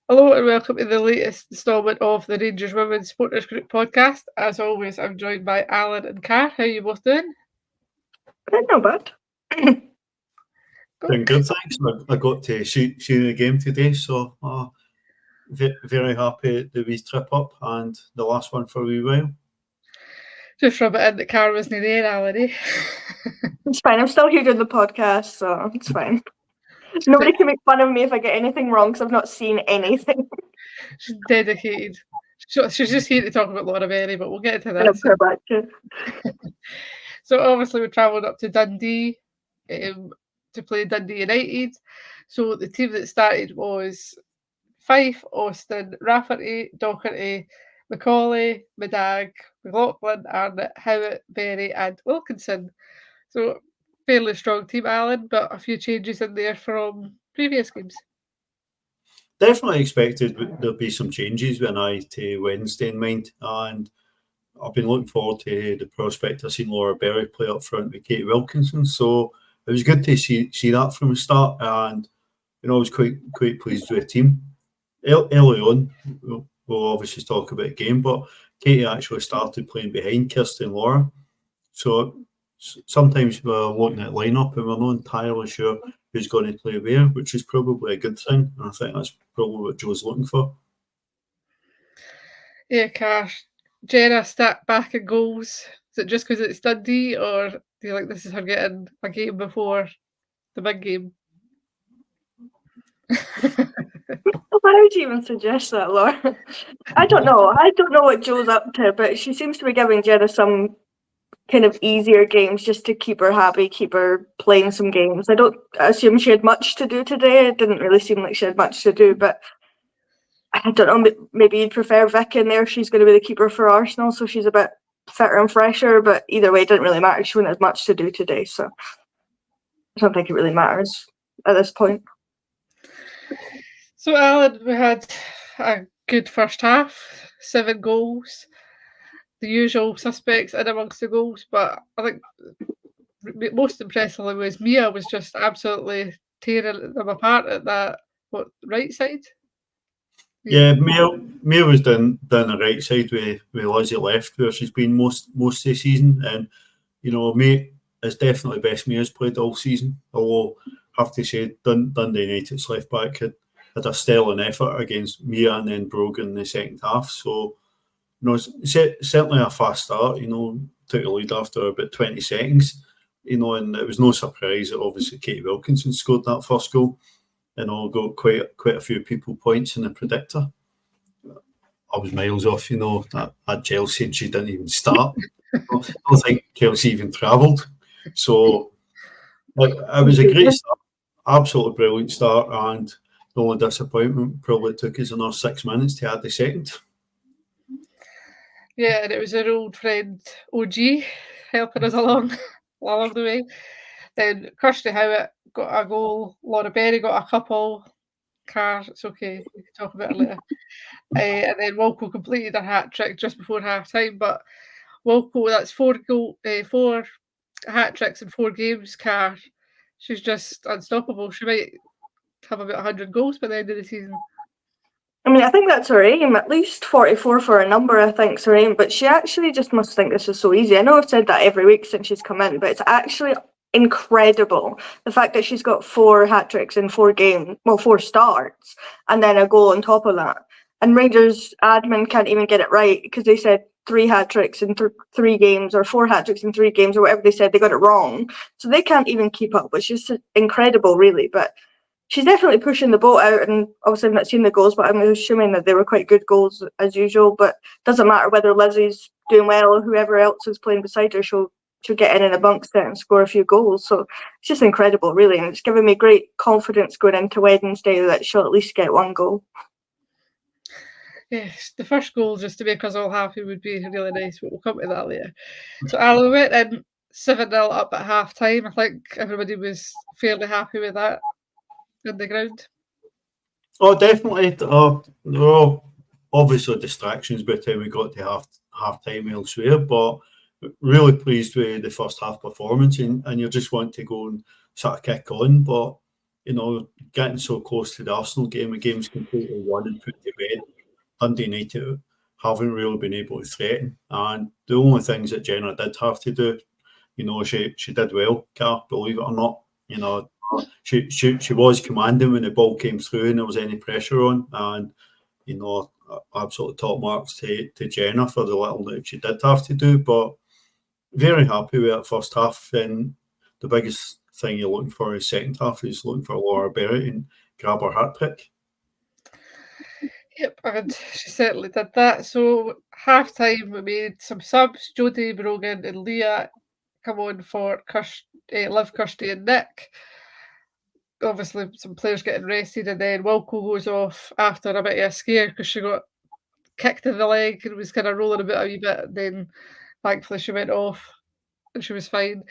Hello and welcome to the latest instalment of the Rangers Women's Supporters Group podcast. As always, I'm joined by Alan and Car. How are you both doing? No bad. Doing good, thanks. I got to see the game today, so very happy the wee trip up and the last one for a wee while. Just rub it in that Car wasn't there, Alan, eh? It's fine. I'm still here doing the podcast, so it's fine. Nobody can make fun of me if I get anything wrong because I've not seen anything. She's dedicated. She's just here to talk about Laura Berry, but we'll get into that. I'll put her back to. So obviously we travelled up to Dundee to play Dundee United. So the team that started was Fife, Austin, Rafferty, Docherty, Macaulay, Medag, McLaughlin, and Howitt, Berry, and Wilkinson. So fairly strong team, Alan, but a few changes in there from previous games. Definitely expected there'll be some changes when I to Wednesday in mind, and I've been looking forward to the prospect of seeing Laura Berry play up front with Katie Wilkinson. So it was good to see that from the start, and I was quite pleased with the team. Early on, we'll obviously talk about the game, but Katie actually started playing behind Kirsty and Laura. So sometimes we're looking at lineup and we're not entirely sure who's going to play where, which is probably a good thing. And I think that's probably what Joe's looking for. Yeah, Cash. Jenna stacked back in goals. Is it just because it's Dundee, or do you think this is her getting a game before the big game? Why would you even suggest that, Laura? I don't know. I don't know what Joe's up to, but she seems to be giving Jenna some kind of easier games just to keep her happy, keep her playing some games. I don't assume she had much to do today. It didn't really seem like she had much to do, but I don't know, maybe you'd prefer Vic in there. She's going to be the keeper for Arsenal, so she's a bit fitter and fresher, but either way, it didn't really matter. She wouldn't have much to do today, so I don't think it really matters at this point. So, Alan, we had a good first half, 7 goals. The usual suspects in amongst the goals, but I think most impressively was Mia was just absolutely tearing them apart at that right side. Yeah, Mia was down the right side with Lizzie left, where she's been most of the season, and Mia is definitely the best Mia's played all season. Although I have to say, Dundee United's left back had a sterling effort against Mia and then Brogan in the second half. So certainly a fast start. Took the lead after about 20 seconds. And it was no surprise that obviously Katie Wilkinson scored that first goal. Got quite a few people points in the predictor. I was miles off, at Chelsea, and she didn't even start. I don't think Chelsea even travelled. So it was a great start, absolutely brilliant start, and the only disappointment probably took us another 6 minutes to add the second. Yeah, and it was our old friend OG helping us along the way. Then Kirsty Howitt got a goal, Laura Berry got a couple. Car, it's okay, we can talk about it later. And then Wilco completed a hat trick just before half time. But Wilco, that's 4 hat tricks in 4 games. Car, she's just unstoppable. She might have about 100 goals by the end of the season. I mean, I think that's her aim, at least 44 for a number, I think is her aim, but she actually just must think this is so easy. I know I've said that every week since she's come in, but it's actually incredible. The fact that she's got 4 hat-tricks in 4 games, 4 starts, and then a goal on top of that. And Rangers admin can't even get it right because they said 3 hat-tricks in 3 games or 4 hat-tricks in 3 games or whatever they said. They got it wrong. So they can't even keep up, which is incredible, really. But she's definitely pushing the boat out, and obviously I've not seen the goals, but I'm assuming that they were quite good goals as usual. But it doesn't matter whether Lizzie's doing well or whoever else is playing beside her, she'll get in amongst it and score a few goals. So it's just incredible, really, and it's given me great confidence going into Wednesday that she'll at least get 1 goal. Yes, the first goal just to make us all happy would be really nice, but we'll come to that later. So Alan went in 7-0 up at half time. I think everybody was fairly happy with that in the ground. Oh, definitely. There were obviously distractions by the time we got to half time elsewhere, but really pleased with the first half performance, and you just want to go and sort of kick on. But getting so close to the Arsenal game, a game's completely won and put to bed. Dundee United haven't really been able to threaten, and the only things that Jenna did have to do, she did well, Car, believe it or not. She was commanding when the ball came through and there was any pressure on, and absolutely top marks to Jenna for the little that she did have to do, but very happy with that first half. And the biggest thing you're looking for in the second half is looking for Laura Berry and grab her hat trick. Yep, and she certainly did that. So half time we made some subs. Jodie, Brogan and Leah come on for Liv, Kirsty and Nick. Obviously some players getting rested, and then Wilco goes off after a bit of a scare because she got kicked in the leg and was kind of rolling about a wee bit, and then thankfully she went off and she was fine.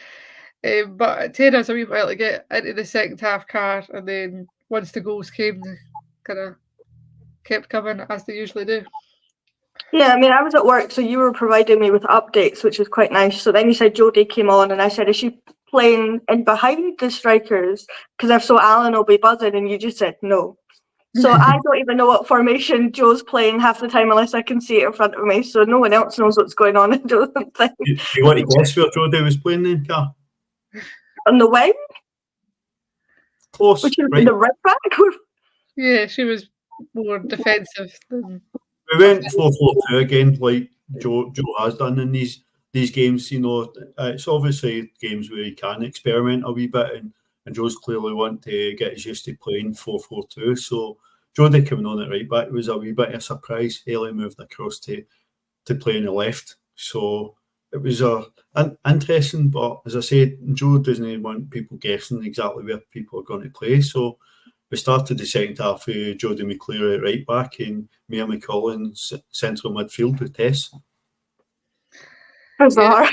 But it took us a wee while to get into the second half, Car, and then once the goals came, they kind of kept coming as they usually do. Yeah, I mean, I was at work, so you were providing me with updates, which was quite nice. So then you said Jodie came on, and I said, is she playing in behind the strikers? Because if so, Alan will be buzzing, and you just said no. So I don't even know what formation Joe's playing half the time unless I can see it in front of me. So no one else knows what's going on. I don't think. You want to guess where Jodie was playing then, Car? On the wing? Close, which is right? the right back? Yeah, she was more defensive than... We went 4-4-2 again, like Joe has done in these games. It's obviously games where you can experiment a wee bit, and Joe's clearly want to get us used to playing 4-4-2. So Jodie coming on at right back was a wee bit of a surprise. Ellie moved across to play on the left. So it was interesting, but as I said, Joe doesn't want people guessing exactly where people are going to play. So we started the second half with Jodie McCleary at right back and Mia McCollin central midfield with Tess. Bizarre.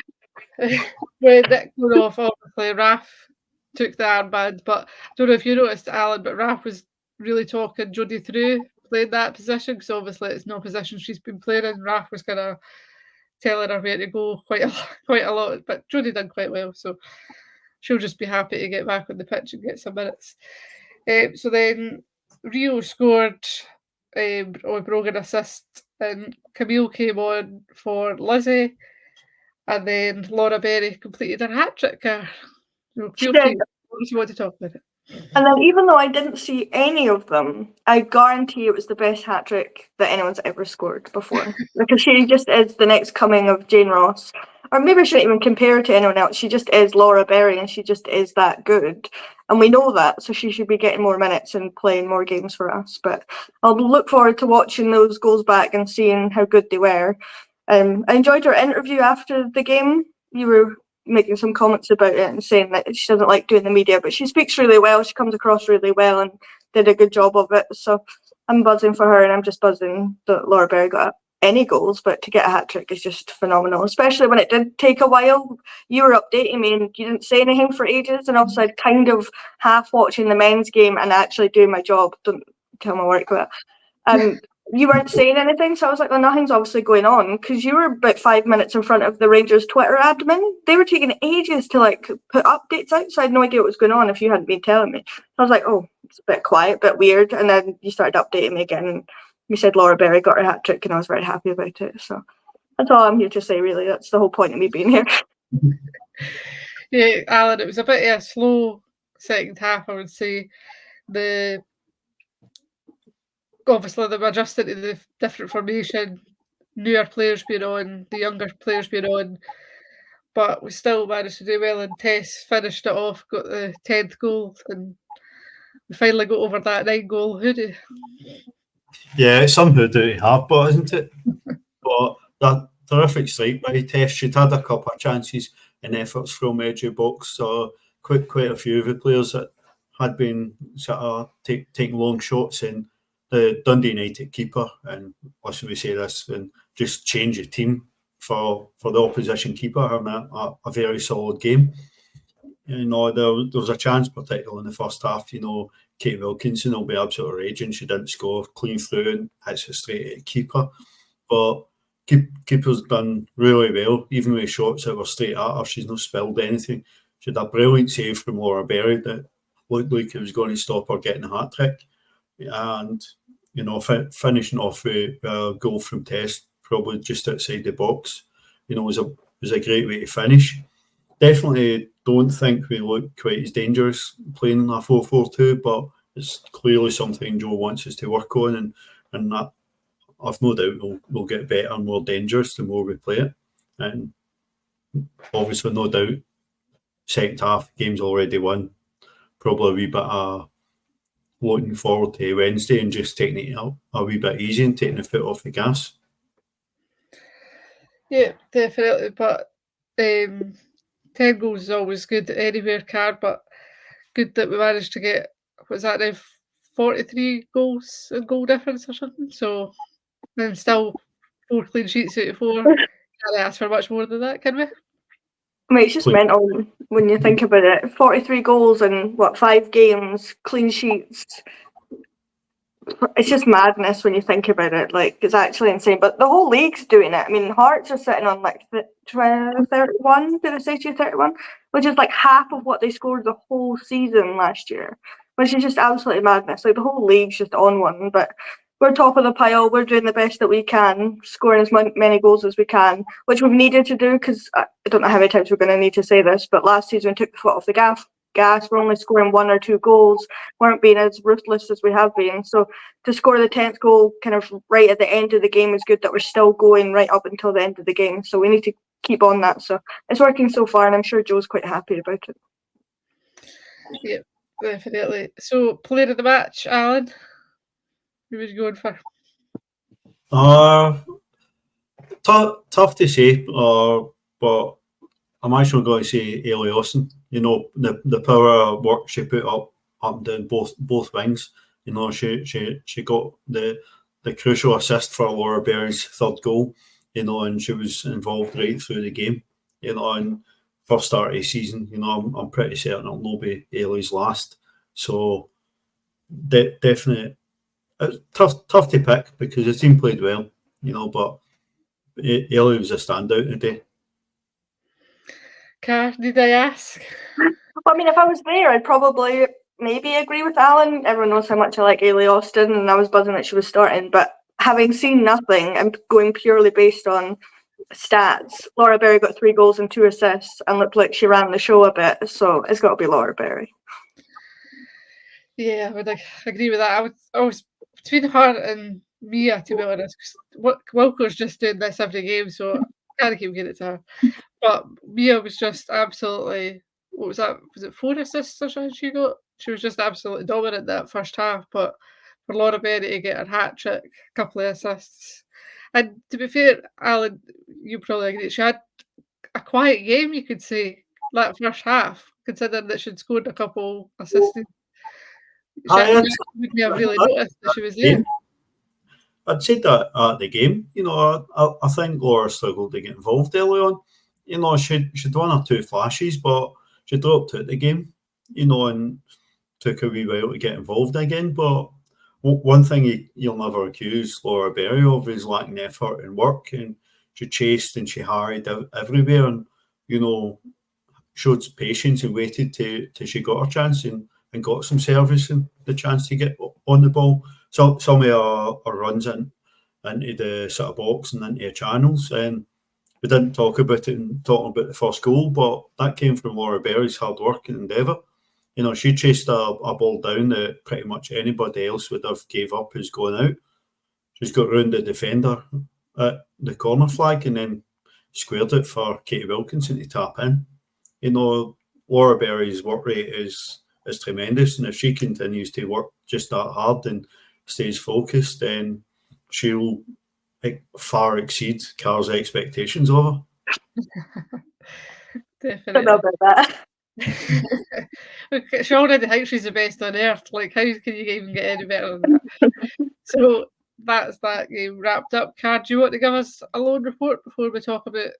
When Nick went off, obviously Raf took the armband, but I don't know if you noticed, Alan, but Raf was really talking Jodie through playing that position, because obviously it's no position she's been playing in. Raf was kind of telling her where to go quite a lot, but Jodie done quite well, so she'll just be happy to get back on the pitch and get some minutes. So then Rio scored on Brogan assist, and Camille came on for Lizzie, and then Laura Berry completed her hat trick. Feel free if you want to talk about it. And then even though I didn't see any of them, I guarantee it was the best hat trick that anyone's ever scored before. Because she just is the next coming of Jane Ross. Or maybe I shouldn't even compare her to anyone else. She just is Laura Berry, and she just is that good. And we know that, so she should be getting more minutes and playing more games for us. But I'll look forward to watching those goals back and seeing how good they were. I enjoyed her interview after the game. You were making some comments about it and saying that she doesn't like doing the media, but she speaks really well. She comes across really well and did a good job of it. So I'm buzzing for her, and I'm just buzzing that Laura Berry got any goals, but to get a hat trick is just phenomenal, especially when it did take a while. You were updating me and you didn't say anything for ages, and also I'd kind of half watching the men's game and actually doing my job. Don't tell my work that. You weren't saying anything, so I was like, well, nothing's obviously going on, because you were about 5 minutes in front of the Rangers Twitter admin. They were taking ages to put updates out, so I had no idea what was going on if you hadn't been telling me. I was like, oh, it's a bit quiet, a bit weird, and then you started updating me again, and you said Laura Berry got her hat trick, and I was very happy about it. So that's all I'm here to say, really. That's the whole point of me being here. Yeah, Alan, it was a bit of a slow second half, I would say. Obviously, they were adjusting to the different formation, newer players being on, the younger players being on, but we still managed to do well, and Tess finished it off, got the 10th goal, and we finally got over that 9-goal hoodie. Yeah, it's some hoodie to have, but isn't it? But that terrific strike by Tess. She'd had a couple of chances and efforts from edge of box, so quite a few of the players that had been sort of taking long shots, and the Dundee United keeper, and listen, we say this, and just change the team for the opposition keeper, having a very solid game. There was a chance, particularly in the first half, Kate Wilkinson will be absolutely raging. She didn't score, clean through and hits it straight at the keeper. But keeper's done really well, even with shots that were straight at her. She's not spilled anything. She had a brilliant save from Laura Berry that looked like it was going to stop her getting a hat-trick. And, you know, finishing off with a goal from Test, probably just outside the box, you know, was a great way to finish. Definitely don't think we look quite as dangerous playing in a 4-4-2, but it's clearly something Joe wants us to work on, and that I've no doubt we'll get better and more dangerous the more we play it. And obviously, no doubt, second half, game's already won. Probably a wee bit looking forward to Wednesday and just taking it out a wee bit easy and taking the foot off the gas. Yeah, definitely. But 10 goals is always good anywhere, Car, but good that we managed to get, was that now 43 goals in goal difference or something? So then still 4 clean sheets out of 4. Can't ask for much more than that, can we? I mean, it's just mental when you think about it. 43 goals in, 5 games, clean sheets. It's just madness when you think about it. Like, it's actually insane. But the whole league's doing it. I mean, Hearts are sitting on like 31, did I say to you 31? Which is like half of what they scored the whole season last year, which is just absolutely madness. Like, the whole league's just on one. But we're top of the pile. We're doing the best that we can, scoring as many goals as we can, which we've needed to do because I don't know how many times we're going to need to say this, but last season we took the foot off the gas. We're only scoring 1 or 2 goals, weren't being as ruthless as we have been. So to score the 10th goal kind of right at the end of the game is good that we're still going right up until the end of the game. So we need to keep on that. So it's working so far, and I'm sure Joe's quite happy about it. Yeah, definitely. So player of the match, Alan? Who was you going for? Tough to say, but I'm actually going to say Ellie Austin. You know, the power of work she put up and down both wings. You know, she got the crucial assist for Laura Berry's 3rd goal. You know, and she was involved right through the game. You know, and first start of the season. You know, I'm pretty certain it'll not be Ellie's last. So definitely. It's tough to pick because the team played well, you know, but Ellie was a standout today. Car, did I ask? Well, I mean, if I was there, I'd probably maybe agree with Alan. Everyone knows how much I like Ellie Austin, and I was buzzing that she was starting. But having seen nothing, I'm going purely based on stats. Laura Berry got 3 goals and 2 assists and looked like she ran the show a bit, so it's got to be Laura Berry. Yeah, I would agree with that. I was between her and Mia, to be honest. Wilco's just doing this every game, so I can't keep getting it to her. But Mia was just absolutely, what was that? Was it 4 assists or something she got? She was just absolutely dominant that first half. But for Laura Berry to get her hat trick, a couple of assists. And to be fair, Alan, you probably agree, she had a quiet game, you could say, that first half, considering that she'd scored a couple assists. Wouldn't have really noticed that she was there. I'd say that at the game, you know, I think Laura struggled to get involved early on. You know, she'd 1 or 2 flashes, but she dropped out the game, you know, and took a wee while to get involved again. But one thing you'll never accuse Laura Berry of is lacking effort and work, and she chased and she harried everywhere, and, you know, showed patience and waited till she got her chance and got some service and the chance to get on the ball. So some of our runs into the sort of box and into channels. And we didn't talk about it in talking about the first goal, but that came from Laura Berry's hard work and endeavour. You know, she chased a ball down that pretty much anybody else would have gave up who's going out. She's got round the defender at the corner flag and then squared it for Katie Wilkinson to tap in. You know, Laura Berry's work rate is tremendous, and if she continues to work just that hard and stays focused, then she'll far exceed Carl's expectations of her. Definitely. About that. She already thinks she's the best on earth. Like, how can you even get any better than that? So that's that game wrapped up. Car, do you want to give us a loan report before we talk about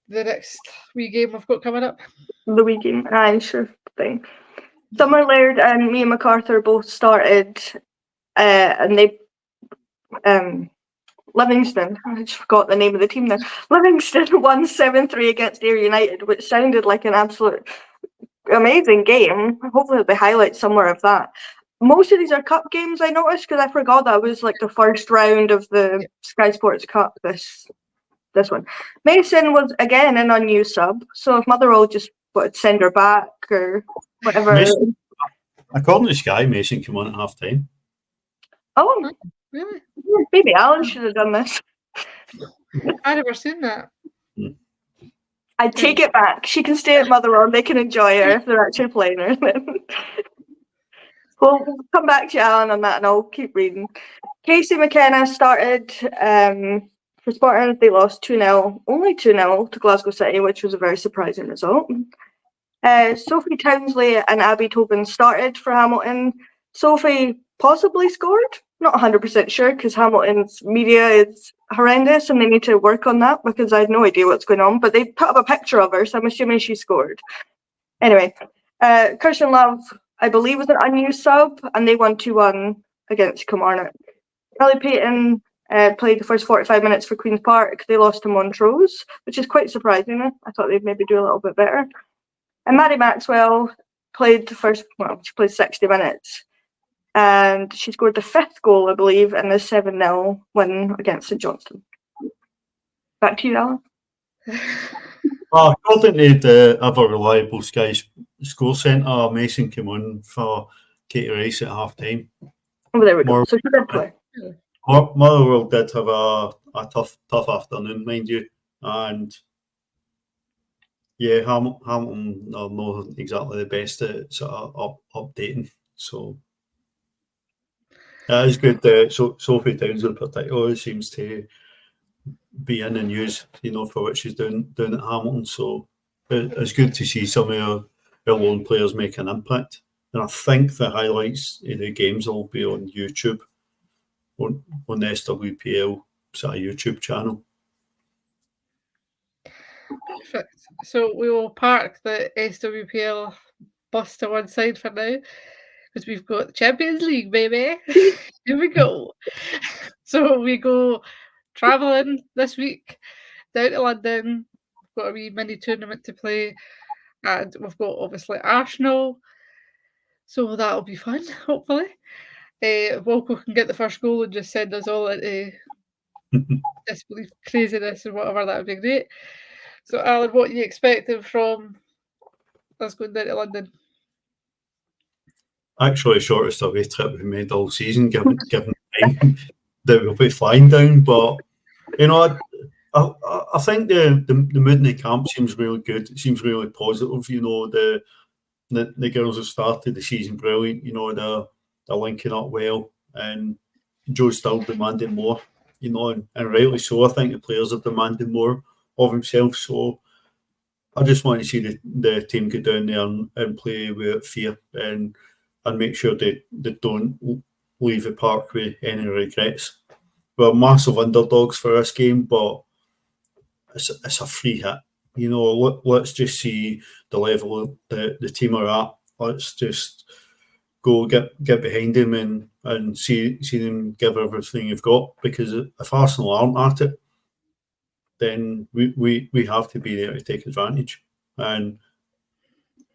the next wee game we've got coming up? The wee game, aye, sure thing. Summer Laird and Mia MacArthur both started, and they Livingston, I just forgot the name of the team there. Livingston won 7-3 against Ayr United, which sounded like an absolute amazing game. Hopefully there'll be highlights somewhere of that. Most of these are cup games, I noticed, because I forgot that was like the first round of the Sky Sports Cup this one. Mason was again an unused sub, so if Motherwell just would send her back or whatever. Mason, according to Sky, Mason came on at half time. Oh, Really? maybe Alan should have done this. I never seen that. I take it back. She can stay at Motherwell and they can enjoy her if they're actually playing her. We'll come back to you, Alan, on that, and I'll keep reading. Casey McKenna started for Spartans. They lost 2-0, only 2-0 to Glasgow City, which was a very surprising result. Sophie Townsley and Abby Tobin started for Hamilton. Sophie possibly scored. Not 100% sure, because Hamilton's media is horrendous and they need to work on that, because I had no idea what's going on. But they put up a picture of her, so I'm assuming she scored. Anyway, Kirsten Love, I believe, was an unused sub, and they won 2-1 against Kilmarnock. Ellie Payton played the first 45 minutes for Queen's Park. They lost to Montrose, which is quite surprising. I thought they'd maybe do a little bit better. And Maddie Maxwell played she played 60 minutes. And she scored the 5th goal, I believe, in the 7-0 win against St Johnstone. Back to you, Alan. I don't think they'd have a reliable Sky score centre. Mason came on for Katie Rice at half time. Oh, there we go. So she did play. Motherwell did have a tough afternoon, mind you. And yeah, Hamilton are not exactly the best at sort of updating. So that is good. So Sophie Townsend particularly seems to be in the news, for what she's doing at Hamilton. So it's good to see some of our lone players make an impact. And I think the highlights of the games will be on YouTube, on the SWPL sort of YouTube channel. Perfect. So we will park the SWPL bus to one side for now, because we've got the Champions League, baby. Here we go. So we go travelling this week down to London. We've got a wee mini tournament to play, and we've got obviously Arsenal. So that'll be fun, hopefully. Walco can get the first goal and just send us all into disbelief, craziness, and whatever. That would be great. So, Alan, what are you expecting from us going down to London? Actually, the shortest away trip we made all season, given time that we'll be flying down. But I think the mood in the camp seems really good. It seems really positive. The girls have started the season brilliant. They're linking up well, and Joe's still demanding more. And rightly so. I think the players are demanding more of himself. So I just want to see the team go down there and play with fear and make sure they don't leave the park with any regrets. We're massive underdogs for this game, but it's a free hit. Let's just see the level the team are at. Let's just go get behind them and see them give everything you've got. Because if Arsenal aren't at it, then we have to be there to take advantage. And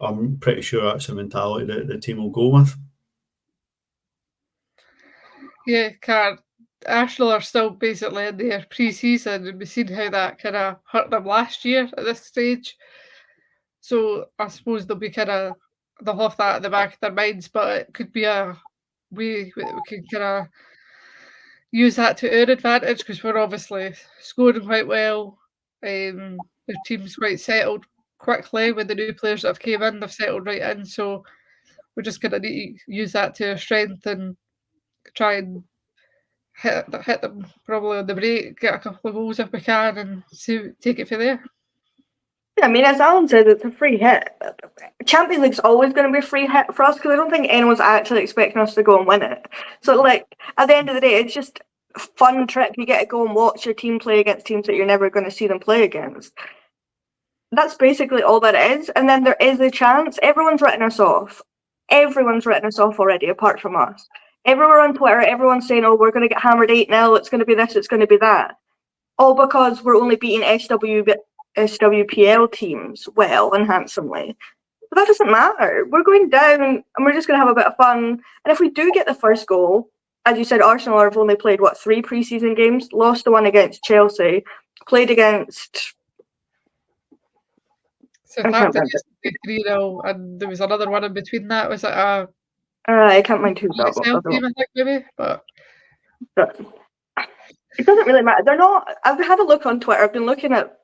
I'm pretty sure that's the mentality that the team will go with. Yeah, Arsenal are still basically in their pre-season, and we've seen how that kind of hurt them last year at this stage. So I suppose they'll have that at the back of their minds, but it could be a way we can kind of use that to our advantage, because we're obviously scoring quite well. The team's quite settled quickly with the new players that have came in. They've settled right in, so we're just going to need to use that to our strength and try and hit them probably on the break, get a couple of goals if we can, and take it from there. Yeah, I mean, as Alan said, it's a free hit. Champions League's always going to be a free hit for us, because I don't think anyone's actually expecting us to go and win it. So, at the end of the day, it's just a fun trip. You get to go and watch your team play against teams that you're never going to see them play against. That's basically all that it is. And then there is a chance. Everyone's written us off. Everyone's written us off already, apart from us. Everywhere on Twitter, everyone's saying, we're going to get hammered 8-0, it's going to be this, it's going to be that. All because we're only beating SWPL teams well and handsomely. that doesn't matter. We're going down and we're just going to have a bit of fun. And if we do get the first goal, as you said, Arsenal have only played, 3 pre-season games? Lost the one against Chelsea, played against... Southampton yesterday 3-0, and there was another one in between that. Was it a... I can't mind who that was. Team, I think, maybe, but it doesn't really matter. They're not... I've had a look on Twitter. I've been looking at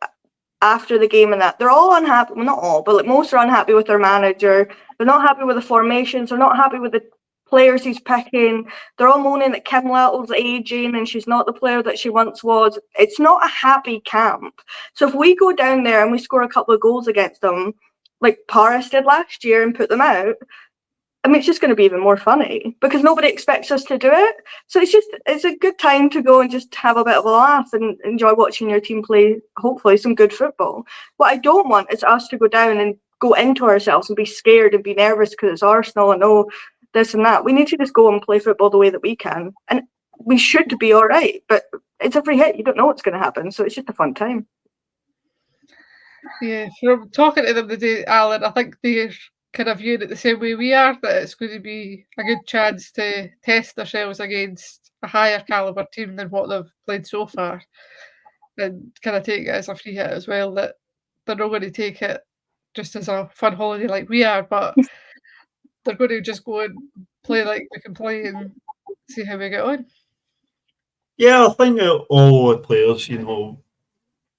after the game and that. They're all unhappy. Well, not all, but most are unhappy with their manager. They're not happy with the formations. They're not happy with the players he's picking. They're all moaning that Kim Little's aging and she's not the player that she once was. It's not a happy camp. So if we go down there and we score a couple of goals against them, like Paris did last year, and put them out, I mean, it's just going to be even more funny because nobody expects us to do it. So it's a good time to go and just have a bit of a laugh and enjoy watching your team play, hopefully, some good football. What I don't want is us to go down and go into ourselves and be scared and be nervous because it's Arsenal and this and that. We need to just go and play football the way that we can. And we should be all right. But it's a free hit. You don't know what's going to happen. So it's just a fun time. Yeah, from talking to them today, Alan, I think they're kind of viewing it the same way we are, that it's going to be a good chance to test ourselves against a higher calibre team than what they've played so far, and kind of take it as a free hit as well, that they're not going to take it just as a fun holiday like we are, but they're going to just go and play like we can play and see how we get on. Yeah, I think that all the players,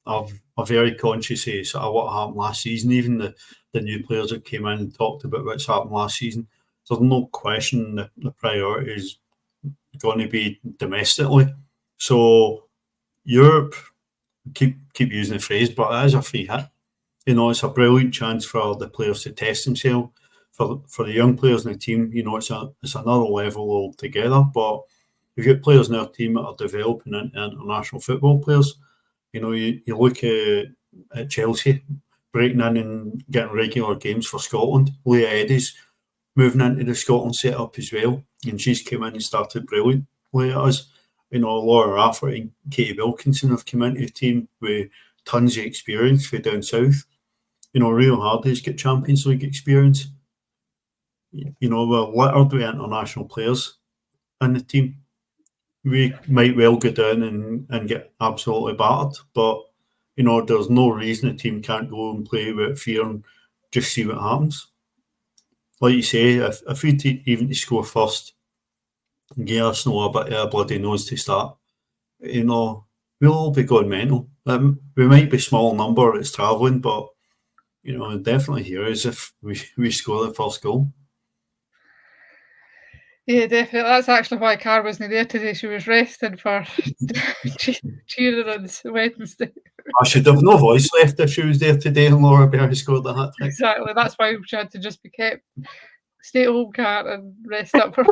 are very conscious of sort of what happened last season. Even the new players that came in and talked about what's happened last season. There's no question that the priority is going to be domestically. So Europe, keep using the phrase, but it is a free hit. It's a brilliant chance for the players to test themselves. For the young players in the team, it's another level altogether. But if you've got players in our team that are developing into international football players, you look at Chelsea breaking in and getting regular games for Scotland. Leah Eddy's moving into the Scotland setup as well, and she's come in and started brilliantly at us. Laura Rafferty and Katie Wilkinson have come into the team with tons of experience for down south. Rio Hardy's got Champions League experience. We're littered with international players in the team. We might well go down and get absolutely battered, but there's no reason a team can't go and play without fear and just see what happens. Like you say, if we even to score first and give Arsenal a bit of a bloody nose to start, we'll all be going mental. We might be small number that's travelling, but definitely here is if we score the first goal. Yeah, definitely. That's actually why Car wasn't there today. She was resting for cheering on Wednesday. I should have no voice left if she was there today and Laura Berry scored the hat-trick. Exactly. That's why she had to just be kept. Stay at home, Car, and rest up for.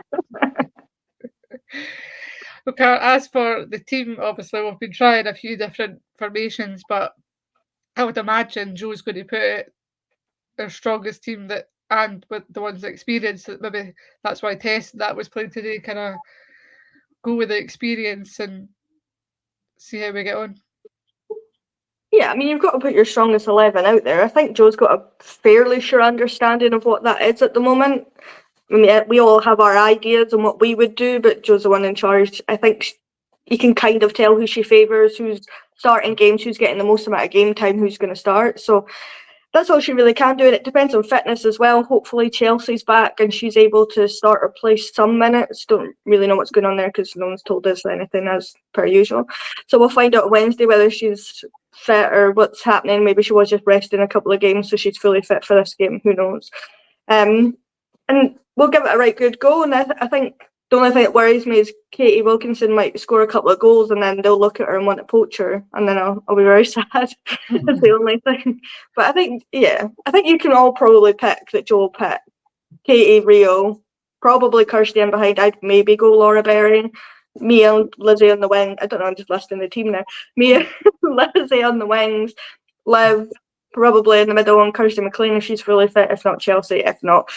Okay, as for the team, obviously we've been trying a few different formations, but I would imagine Joe's going to put it our strongest team and with the ones that experience that maybe that's why Tess that was played today, kind of go with the experience and see how we get on. Yeah, I mean, you've got to put your strongest 11 out there. I think Joe's got a fairly sure understanding of what that is at the moment. I mean, we all have our ideas on what we would do, but Joe's the one in charge. I think you can kind of tell who she favours, who's starting games, who's getting the most amount of game time, who's going to start. So that's all she really can do, and it depends on fitness as well. Hopefully Chelsea's back and she's able to start or play some minutes. Don't really know what's going on there because no one's told us anything as per usual. So we'll find out Wednesday whether she's fit or what's happening. Maybe she was just resting a couple of games so she's fully fit for this game. Who knows? And we'll give it a right good go. And I think the only thing that worries me is Katie Wilkinson might score a couple of goals and then they'll look at her and want to poach her, and then I'll be very sad. That's the only thing. But I think you can all probably pick that Joe will pick. Katie, Rio, probably Kirsty in behind. I'd maybe go Laura Berry. Mia and Lizzie on the wing. I don't know, I'm just listing the team now. Mia, Lizzie on the wings. Liv probably in the middle, and Kirsty McLean if she's fully fit. If not Chelsea, if not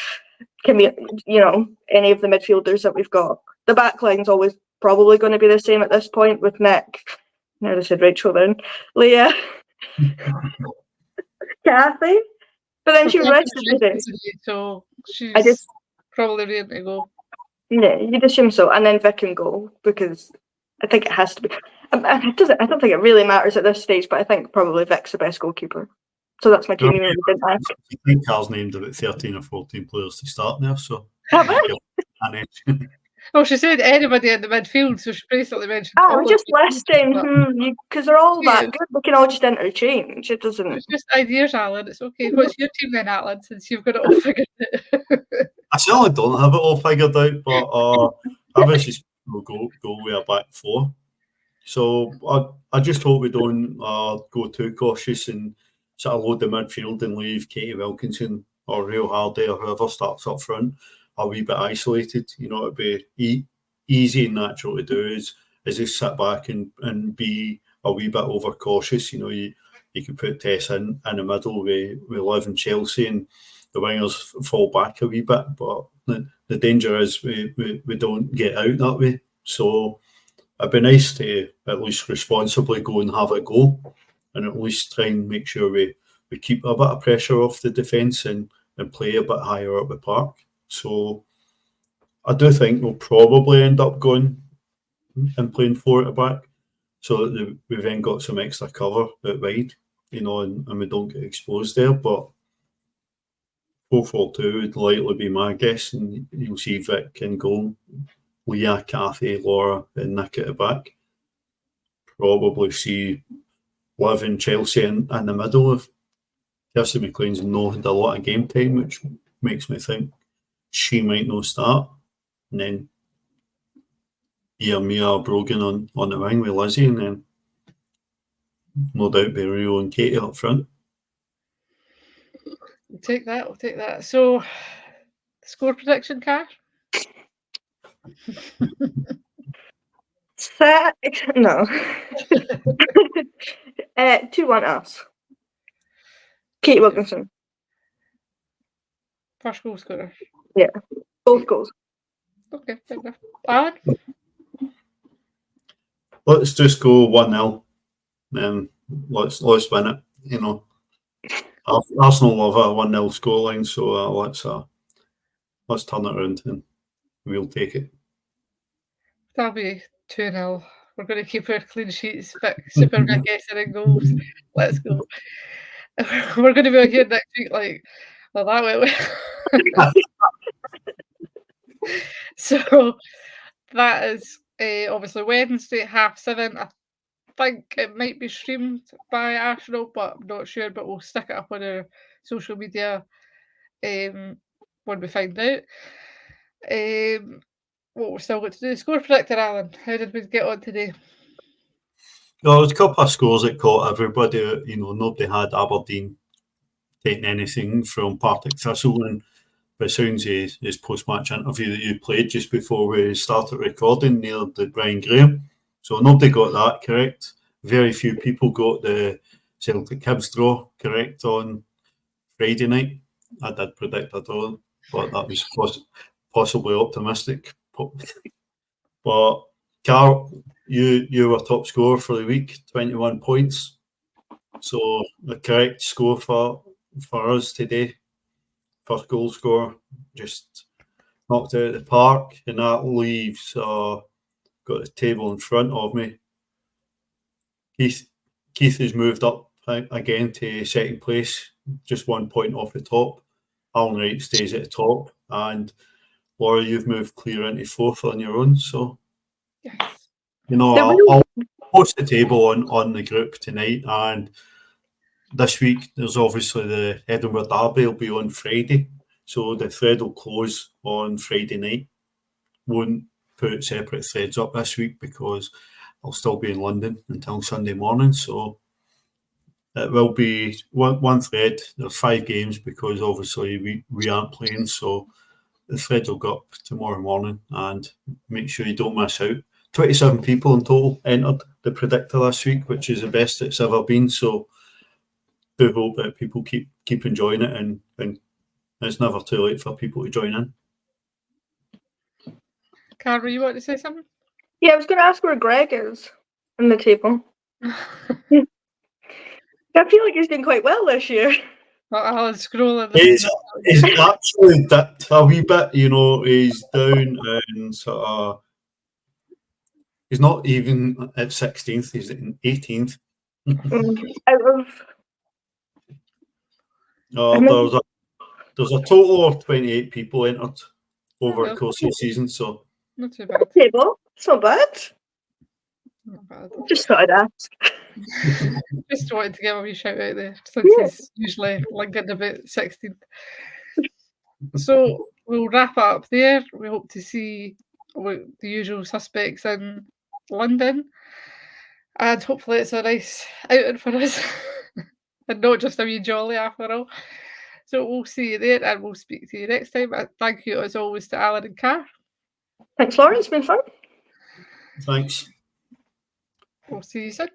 can be, any of the midfielders that we've got. The back line's always probably going to be the same at this point with Nick. Now I said Rachel then. Leah. Kathy. But then she Catherine rested was today. rested today, so she's I just probably ready to go. Yeah, you'd assume so, and then Vic can go because I think it has to be. I don't think it really matters at this stage, but I think probably Vic's the best goalkeeper. So that's my team. Even if we didn't ask. I think Carl's named about 13 or 14 players to start there, so. Have I? Well, she said anybody in the midfield, so she basically mentioned. I was just listing but because they're all Yeah. that good. We can all just interchange. It doesn't. it's just ideas, Alan. It's okay. What's your team then, Alan? Since you've got it all figured out. I certainly don't have it all figured out, but obviously we'll go with a back four. So I just hope we don't go too cautious and sort of load the midfield and leave Katie Wilkinson or Rio Hardy or whoever starts up front a wee bit isolated. You know, it'd be easy and natural to do is just sit back and be a wee bit overcautious. You know, you could put Tess in the middle with Liv and Chelsea and the wingers fall back a wee bit, but the danger is we don't get out that way. So it'd be nice to at least responsibly go and have a go and at least try and make sure we keep a bit of pressure off the defence and play a bit higher up the park. So I do think we'll probably end up going and playing four at the back so that we've then got some extra cover out wide, you know, and we don't get exposed there. But 4-4-2 would likely be my guess, and you'll see Vic in goal, Leah, Kathy, Laura, and Nick at the back. Probably see Liv and Chelsea in the middle. If Kirsty McLean's not had a lot of game time, which makes me think she might not start. And then Mia Brogan on the wing with Lizzie, and then no doubt be Rio and Katie up front. We'll take that. So, score prediction, Car? No. 2-1 us. Kate Wilkinson. First goal scorer. Yeah, both goals. Okay, fair enough. Alan? Let's just go 1-0. Let's win it. You know, Arsenal love a 1-0 scoreline, so let's turn it around and we'll take it. That'll be 2-0. We're going to keep our clean sheets. Super big guessing in goals. Let's go. We're going to be here next week like, well, that went well. So that is obviously Wednesday, 7:30. I think it might be streamed by Arsenal, but I'm not sure. But we'll stick it up on our social media when we find out. What we're still going to do. Score predictor, Alan. How did we get on today? Well, there's a couple of scores that caught everybody. You know, nobody had Aberdeen taking anything from Partick Thistle, and by sounds of his post-match interview that you played just before we started recording near the Brian Graham. So nobody got that correct. Very few people got the Celtic Hibs draw correct on Friday night. I did predict a draw, but that was possibly optimistic. But Carl, you were top scorer for the week, 21 points. So the correct score for us today. First goal scorer, just knocked out of the park, and that leaves got the table in front of me. Keith has moved up again to second place, just 1 point off the top. Alan Wright stays at the top, and Laura, you've moved clear into fourth on your own. So, Yes. you know, I'll post the table on the group tonight, and this week there's obviously the Edinburgh Derby will be on Friday, so the thread will close on Friday night. Won't put separate threads up this week because I'll still be in London until Sunday morning, so it will be one thread. There's 5 games because obviously we aren't playing, so the thread will go up tomorrow morning, and make sure you don't miss out. 27 people in total entered the predictor this week, which is the best it's ever been, so do hope that people keep enjoying it, and it's never too late for people to join in. Cara, you want to say something? Yeah, I was going to ask where Greg is on the table. I feel like he's doing quite well this year. Alan's scrolling. He's actually dipped a wee bit, you know, he's down and sort of, he's not even at 16th, he's in 18th. There's a total of 28 people entered over the course of the season, so. Not too bad. Table. It's not bad. Not bad. Just thought I'd ask. Just wanted to give a wee shout out there, since he's usually lingering about 16th. So we'll wrap it up there. We hope to see the usual suspects in London, and hopefully it's a nice outing for us and not just a wee jolly after all. So we'll see you there, and we'll speak to you next time. Thank you as always to Alan and Car. Thanks, Lauren. It's been fun. Thanks. We'll see you soon.